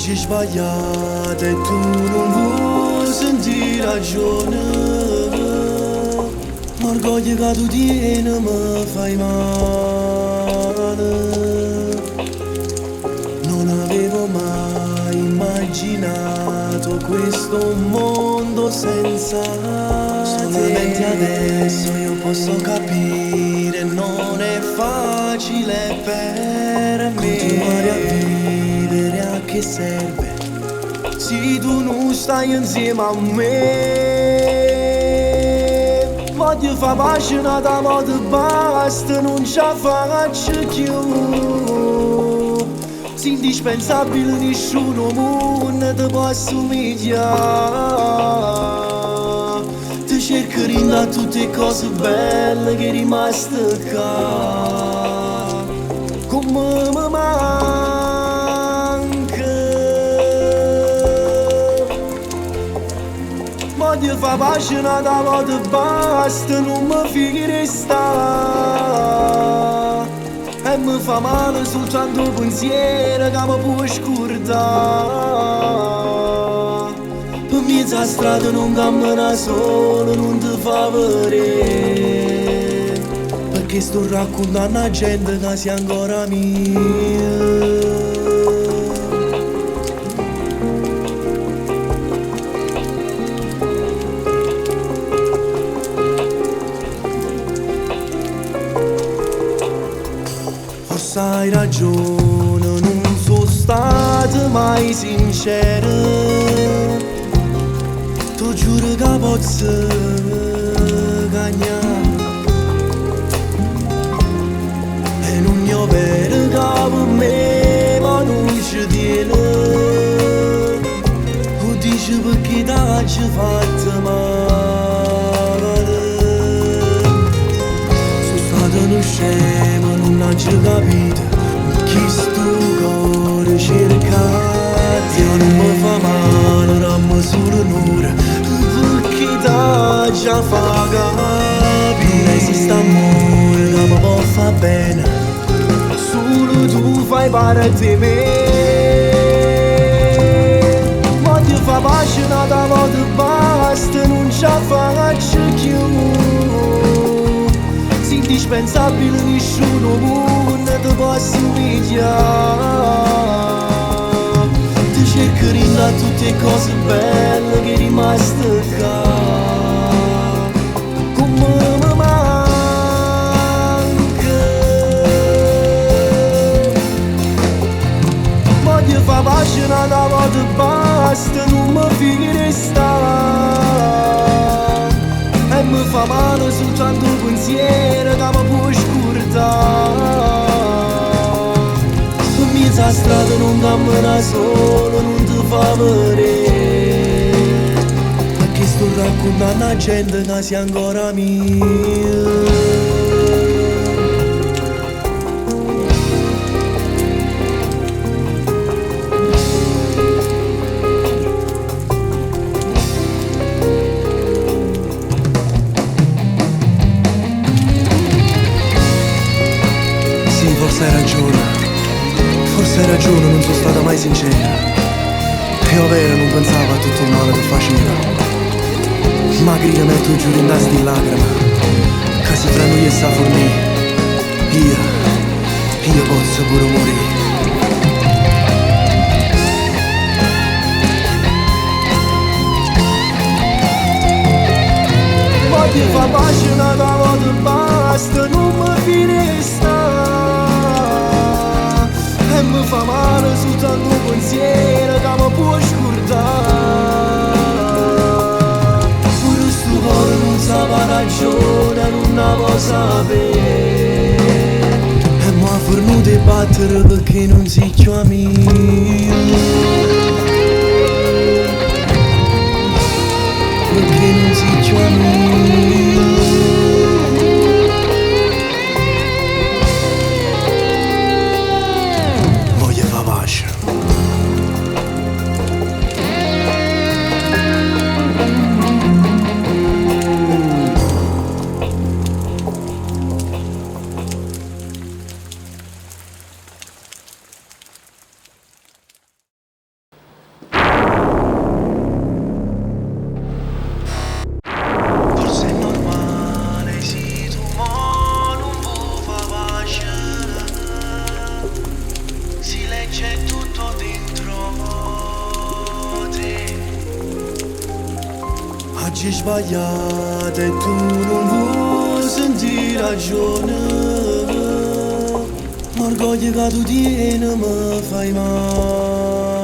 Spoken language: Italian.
Oggi sbagliate e tu non vuoi sentire ragione. L'orgoglio che tu tieni mi fai male. Non avevo mai immaginato questo mondo senza solamente adesso io posso capire, non è facile per me continuare a vivere, a che serve se tu non stai insieme a me. Voglio fare pagina da modo basta, non ce la faccio più. Sei indispensabile, nessuno mondo ti può assomigliare. Ti cerco da tutte cose belle che è rimaste qua. Come mi manca. Voglio fare pagina da modo basta, non mi fichi restare. E mi fa male soltanto un pensiero che mi può scordare. Per mezzo a strada non cammina solo, non ti fa vedere, perché sto raccontando a gente che sia ancora mia. Forse hai ragione, non sono stato mai sincero. Tu giuro che posso cagnare e non è vero che per me ma non ci tiene. Tu dici perché t'hai fatto male. Sono stato uno scemo, non ho capito chi sto cuore cercate. Io non mi fa male, rammo solo un'ora, perché t'ha già fa capire. Non esiste amore che mi può fa bene, solo tu fai parte di me. Voglio fa pagina da modo basta, non ce la faccio più. Sei indispensabile, nessuno mondo ti può assomigliare. Ti cerco da tutte cose belle che è rimaste qua. Come mi manca. Voglio fare pagina da modo basta, non mi fichi restare. E mi fa male soltanto un pensiero che mi può scordare. Per mezzo a strada non cammina solo, non ti fa vedere, perché sto raccontando a gente che sia ancora mia. Forse hai ragione, non sono stata mai sincera. E ovvero non pensavo a tutto il male che faceva. Magari che metto giù in sti lacrime, che se fra noi e sta fornì, io posso pure morire. Voglio fa pagina da modo basta, non mi finisca. E mi fa male soltanto un pensiero che mi può scordare. Pure sto cuore non sa la ragione, non la può sapere. E mi ha fornuto di battere perché non si più amico. Perché non si più amico. leggi sbagliate e tu non vuoi sentire ragione. L'orgoglio che tu tieni mi fai male.